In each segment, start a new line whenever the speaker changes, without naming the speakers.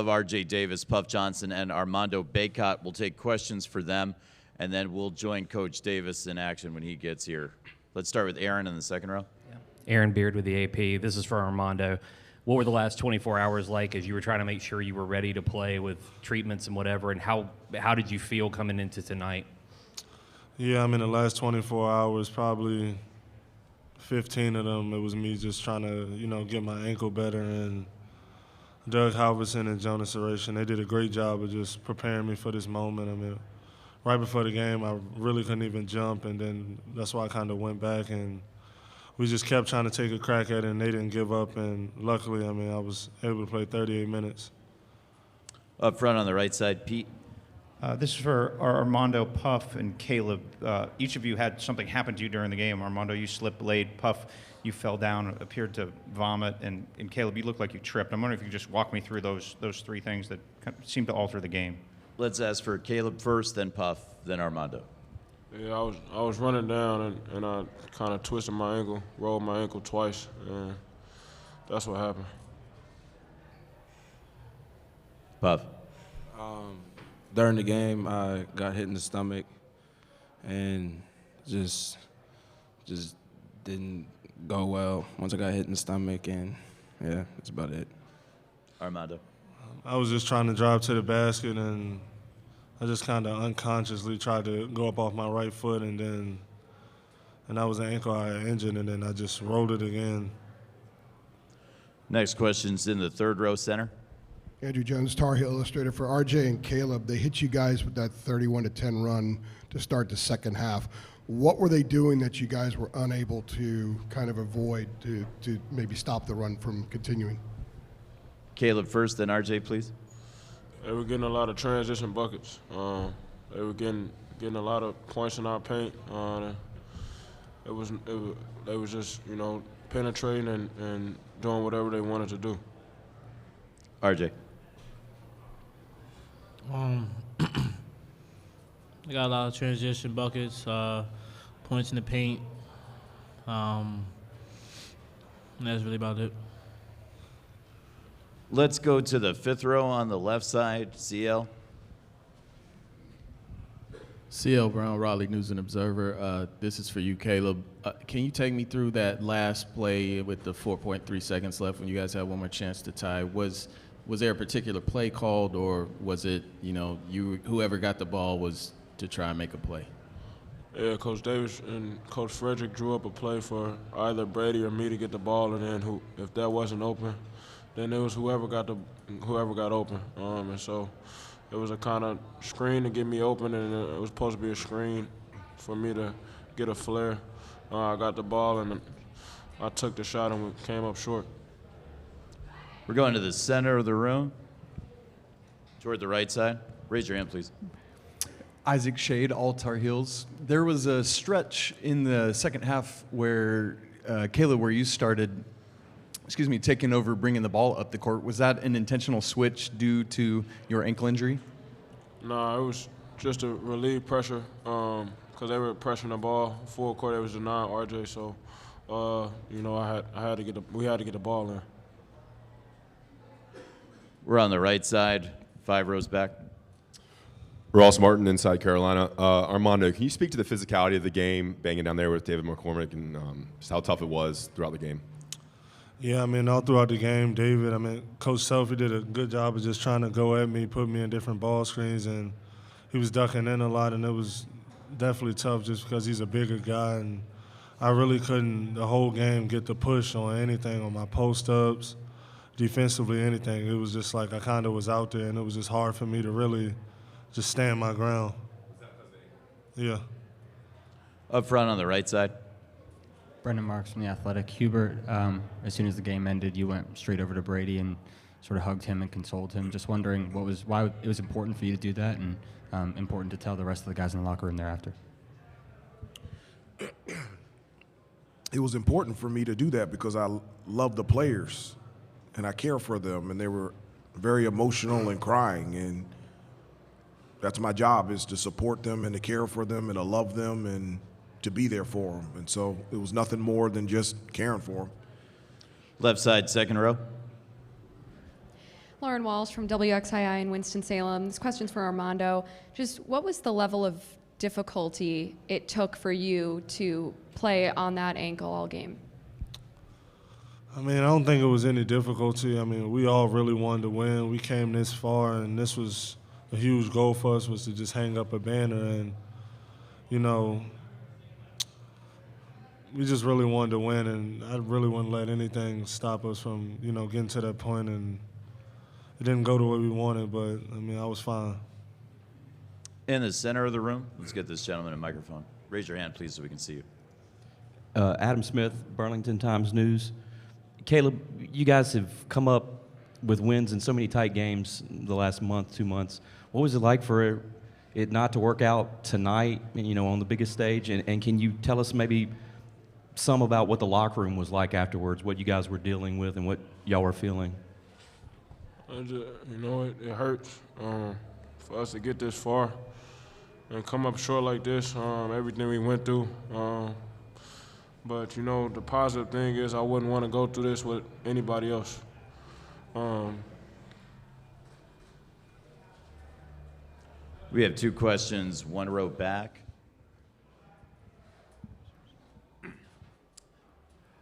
of R.J. Davis, Puff Johnson, and Armando Baycott. We'll take questions for them, and then we'll join Coach Davis in action when he gets here. Let's start with Aaron in the second row.
Aaron Beard with the AP. This is for Armando. What were the last 24 hours like as you were trying to make sure you were ready to play with treatments and whatever, and how did you feel coming into tonight?
Yeah, I mean, the last 24 hours, probably 15 of them, it was me just trying to, get my ankle better. And Doug Halverson and Jonas Aration, they did a great job of just preparing me for this moment. I mean, right before the game, I really couldn't even jump, and then that's why I kind of went back, and we just kept trying to take a crack at it, and they didn't give up. And luckily, I mean, I was able to play 38 minutes.
Up front on the right side, Pete.
This is for Armando, Puff, and Caleb. Each of you had something happen to you during the game. Armando, you slipped late. Puff, you fell down, appeared to vomit, and Caleb, you looked like you tripped. I'm wondering if you could just walk me through those three things that seemed to alter the game.
Let's ask for Caleb first, then Puff, then Armando.
Yeah, I was running down and I kind of twisted my ankle, rolled my ankle twice, and that's what happened.
Puff.
During the game, I got hit in the stomach and just didn't go well once I got hit in the stomach, and yeah, that's about it.
Armando.
I was just trying to drive to the basket, and I just kind of unconsciously tried to go up off my right foot, and that was an ankle I had injured, and then I just rolled it again.
Next question's in the third row center.
Andrew Jones, Tar Heel Illustrator. For RJ and Caleb, they hit you guys with that 31-10 run to start the second half. What were they doing that you guys were unable to kind of avoid to maybe stop the run from continuing?
Caleb first, then RJ, please.
They were getting a lot of transition buckets. They were getting a lot of points in our paint. They was just penetrating and doing whatever they wanted to do.
RJ.
They got a lot of transition buckets, points in the paint. And that's really about it.
Let's go to the fifth row on the left side, CL.
CL Brown, Raleigh News and Observer. This is for you, Caleb. Can you take me through that last play with the 4.3 seconds left when you guys had one more chance to tie? Was there a particular play called, or was it, whoever got the ball was to try and make a play?
Yeah, Coach Davis and Coach Frederick drew up a play for either Brady or me to get the ball, and then if that wasn't open, then it was whoever got open. And so it was a kind of screen to get me open, and it was supposed to be a screen for me to get a flare. I got the ball, and I took the shot, and we came up short.
We're going to the center of the room, toward the right side. Raise your hand, please.
Isaac Shade, all Tar Heels. There was a stretch in the second half where, Caleb, where you started, taking over, bringing the ball up the court. Was that an intentional switch due to your ankle injury?
No, it was just to relieve pressure because they were pressuring the ball full court. It was denying RJ, so we had to get the ball in.
We're on the right side, 5 rows back.
Ross Martin, inside Carolina. Armando, can you speak to the physicality of the game, banging down there with David McCormick, and just how tough it was throughout the game?
Yeah, I mean, all throughout the game, Coach Selfie did a good job of just trying to go at me, put me in different ball screens, and he was ducking in a lot, and it was definitely tough just because he's a bigger guy, and I really couldn't, the whole game, get the push on anything, on my post-ups, defensively, anything. It was just like I kind of was out there, and it was just hard for me to really just stand my ground. Yeah.
Up front on the right side.
Brendan Marks from The Athletic. Hubert, as soon as the game ended, you went straight over to Brady and sort of hugged him and consoled him. Just wondering why it was important for you to do that, and important to tell the rest of the guys in the locker room thereafter.
It was important for me to do that because I love the players and I care for them, and they were very emotional and crying, and that's my job, is to support them and to care for them and to love them and to be there for them. And so it was nothing more than just caring for them.
Left side, second row.
Lauren Walsh from WXII in Winston-Salem. This question's for Armando. Just what was the level of difficulty it took for you to play on that ankle all game?
I mean, I don't think it was any difficulty. I mean, we all really wanted to win. We came this far, and this was a huge goal for us, was to just hang up a banner. And, you know, we just really wanted to win, and I really wouldn't let anything stop us from, you know, getting to that point. And it didn't go the way we wanted, but, I mean, I was fine.
In the center of the room, let's get this gentleman a microphone. Raise your hand, please, so we can see you.
Adam Smith, Burlington Times News. Caleb, you guys have come up with wins in so many tight games the last month, 2 months. What was it like for it not to work out tonight, you know, on the biggest stage? And can you tell us maybe some about what the locker room was like afterwards, what you guys were dealing with and what y'all were feeling?
You know, it hurts for us to get this far and come up short like this, everything we went through. But, you know, the positive thing is I wouldn't want to go through this with anybody else.
We have 2 questions, 1 row back.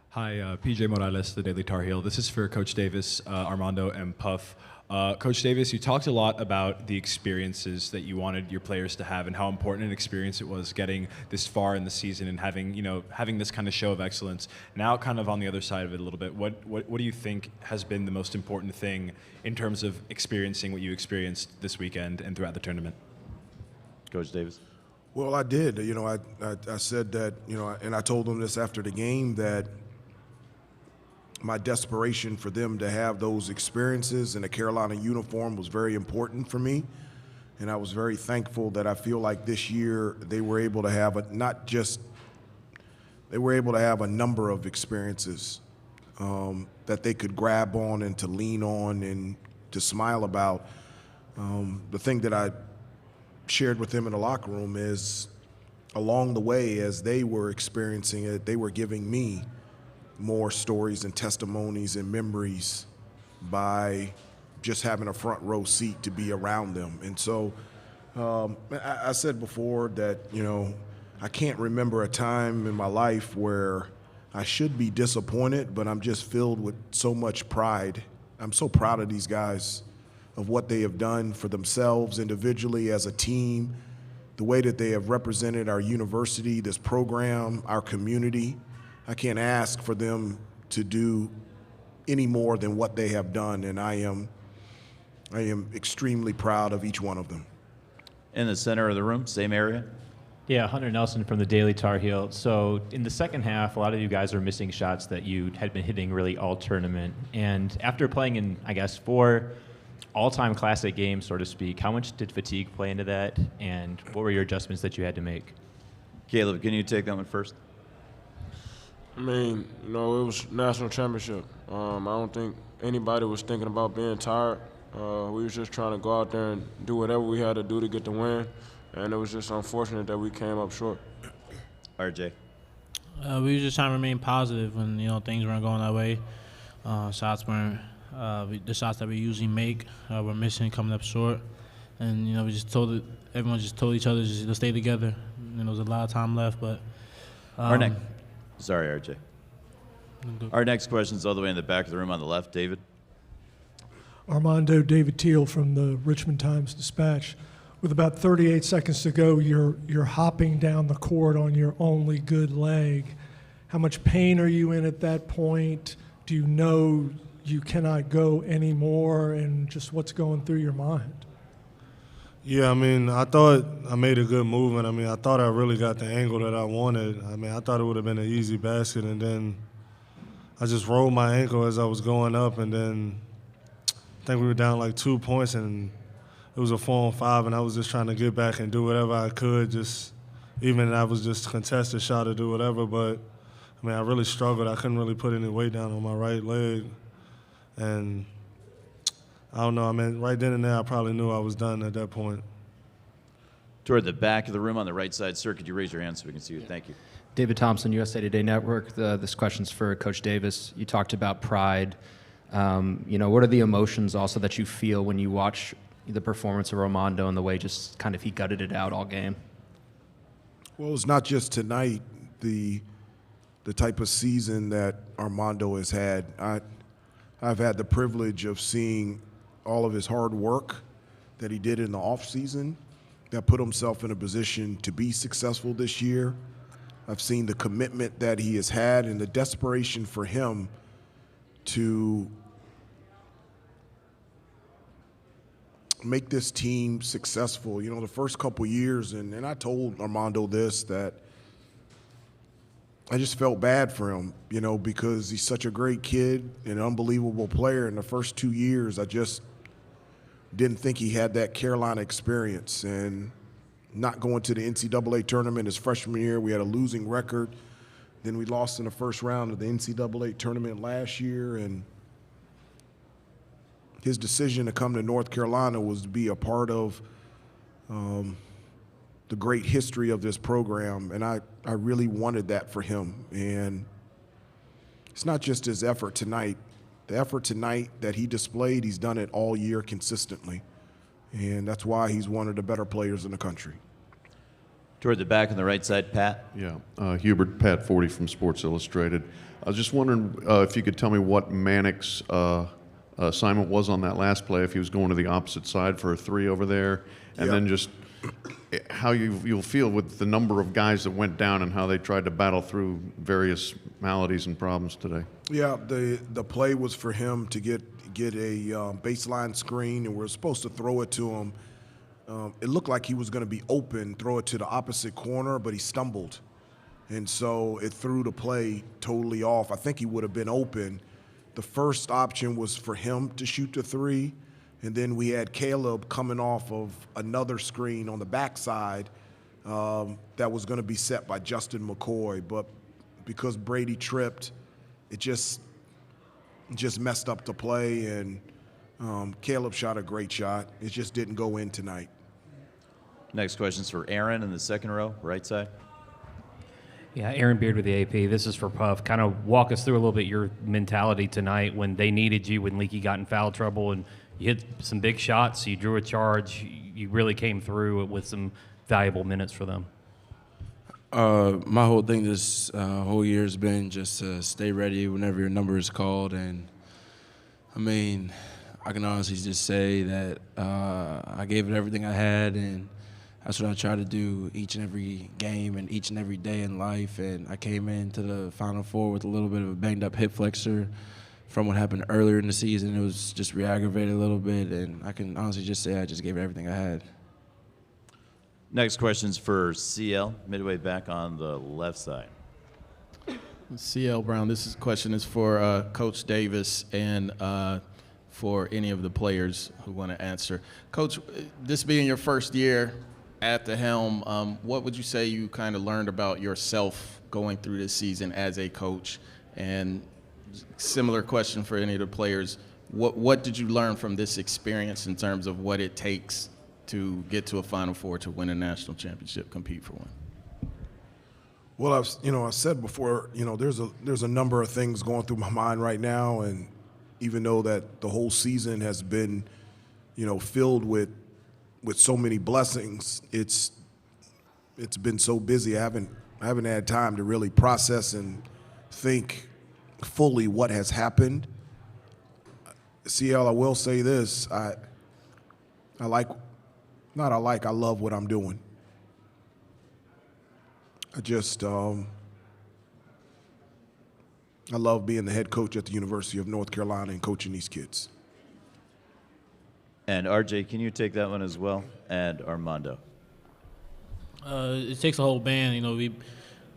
Hi, PJ Morales, the Daily Tar Heel. This is for Coach Davis, Armando, and Puff. Coach Davis, you talked a lot about the experiences that you wanted your players to have and how important an experience it was getting this far in the season and having this kind of show of excellence. Now, kind of on the other side of it a little bit, what do you think has been the most important thing in terms of experiencing what you experienced this weekend and throughout the tournament?
Coach Davis.
Well, I did. You know, I said that, you know, and I told them this after the game, that my desperation for them to have those experiences in a Carolina uniform was very important for me. And I was very thankful that I feel like this year they were able to have they were able to have a number of experiences that they could grab on and to lean on and to smile about. The thing that I shared with them in the locker room is along the way, as they were experiencing it, they were giving me more stories and testimonies and memories by just having a front row seat to be around them. And so I said before that, you know, I can't remember a time in my life where I should be disappointed, but I'm just filled with so much pride. I'm so proud of these guys, of what they have done for themselves individually as a team, the way that they have represented our university, this program, our community. I can't ask for them to do any more than what they have done, and I am extremely proud of each one of them.
In the center of the room, same area.
Yeah, Hunter Nelson from the Daily Tar Heel. So in the second half, a lot of you guys are missing shots that you had been hitting really all tournament. And after playing in, I guess, 4 all-time classic games, so to speak, how much did fatigue play into that, and what were your adjustments that you had to make?
Caleb, can you take that one first?
I mean, you know, it was national championship. I don't think anybody was thinking about being tired. We was just trying to go out there and do whatever we had to do to get the win, and it was just unfortunate that we came up short.
RJ.
We were just trying to remain positive when, you know, things weren't going our way. Shots weren't the shots that we usually make were missing, coming up short, and you know everyone just told each other just to stay together. And there was a lot of time left, but.
Sorry, RJ. Our next question is all the way in the back of the room on the left. David.
Armando, David Teal from the Richmond Times-Dispatch. With about 38 seconds to go, you're hopping down the court on your only good leg. How much pain are you in at that point? Do you know you cannot go anymore, and just what's going through your mind?
Yeah, I mean, I thought I made a good movement. I mean, I thought I really got the angle that I wanted. I mean, I thought it would have been an easy basket, and then I just rolled my ankle as I was going up, and then I think we were down like 2 points, and it was a 4-on-5, and I was just trying to get back and do whatever I could, just even if I was just contest a shot or do whatever. But, I mean, I really struggled. I couldn't really put any weight down on my right leg, and I don't know. I mean, right then and there, I probably knew I was done at that point.
Toward the back of the room on the right side. Sir, could you raise your hand so we can see you? Thank you.
David Thompson, USA Today Network. This question's for Coach Davis. You talked about pride What are the emotions also that you feel when you watch the performance of Armando and the way just kind of he gutted it out all game?
Well, it's not just tonight, the type of season that Armando has had. I've had the privilege of seeing all of his hard work that he did in the offseason that put himself in a position to be successful this year. I've seen the commitment that he has had and the desperation for him to make this team successful. The first couple years, and I told Armando this, that I just felt bad for him, because he's such a great kid and an unbelievable player. In the first 2 years, I just didn't think he had that Carolina experience. And not going to the NCAA tournament his freshman year, we had a losing record. Then we lost in the first round of the NCAA tournament last year. And his decision to come to North Carolina was to be a part of the great history of this program, and I really wanted that for him. And it's not just his effort tonight. The effort tonight that he displayed, he's done it all year consistently, and that's why he's one of the better players in the country.
Toward the back on the right side, Pat.
Yeah, Hubert, Pat 40 from Sports Illustrated. I was just wondering if you could tell me what Manic's assignment was on that last play, if he was going to the opposite side for a three over there, and then just how you'll feel with the number of guys that went down and how they tried to battle through various maladies and problems today.
Yeah, the play was for him to get a baseline screen, and we're supposed to throw it to him. It looked like he was going to be open, throw it to the opposite corner, but he stumbled. And so it threw the play totally off. I think he would have been open. The first option was for him to shoot the three, and then we had Caleb coming off of another screen on the backside that was going to be set by Justin McCoy. But because Brady tripped, it just messed up the play, and Caleb shot a great shot. It just didn't go in tonight.
Next question's for Aaron in the second row, right side.
Yeah, Aaron Beard with the AP. This is for Puff. Kind of walk us through a little bit your mentality tonight when they needed you, when Leaky got in foul trouble, and you hit some big shots, you drew a charge, you really came through with some valuable minutes for them.
My whole thing this whole year has been just to stay ready whenever your number is called. And, I mean, I can honestly just say that I gave it everything I had, and that's what I try to do each and every game and each and every day in life. And I came into the Final Four with a little bit of a banged-up hip flexor from what happened earlier in the season. It was just re-aggravated a little bit, and I can honestly just say I just gave it everything I had.
Next question's for CL, midway back on the left side.
CL Brown, this question is for Coach Davis and for any of the players who want to answer. Coach, this being your first year at the helm, what would you say you kind of learned about yourself going through this season as a coach? And similar question for any of the players, what did you learn from this experience in terms of what it takes to get to a Final Four, to win a national championship, compete for one?
Well, I said before, there's a number of things going through my mind right now, and even though that the whole season has been, filled with so many blessings, it's been so busy. I haven't had time to really process and think fully what has happened. CL, I will say this: I love what I'm doing. I love being the head coach at the University of North Carolina and coaching these kids.
And RJ, can you take that one as well? And Armando.
It takes a whole band. We've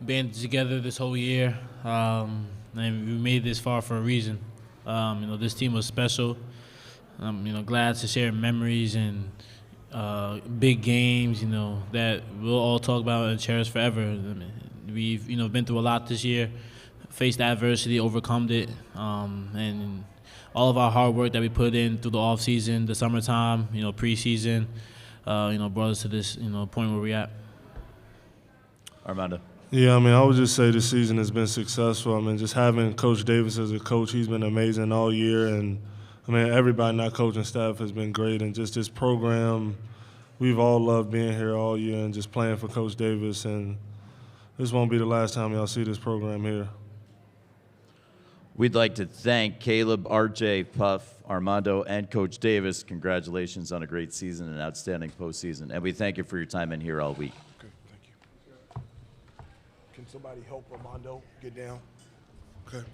been together this whole year, and we made this far for a reason. This team was special. I'm glad to share memories and big games, that we'll all talk about and cherish forever. We've, been through a lot this year, faced adversity, overcome it, and all of our hard work that we put in through the off season, the summertime, preseason, brought us to this, point where we're at.
Armando.
Yeah, I mean, I would just say this season has been successful. I mean, just having Coach Davis as a coach, he's been amazing all year. And, I mean, everybody in our coaching staff has been great. And just this program, we've all loved being here all year and just playing for Coach Davis. And this won't be the last time y'all see this program here.
We'd like to thank Caleb, RJ, Puff, Armando, and Coach Davis. Congratulations on a great season and outstanding postseason. And we thank you for your time in here all week.
Okay, thank you. Can somebody help Armando get down? Okay.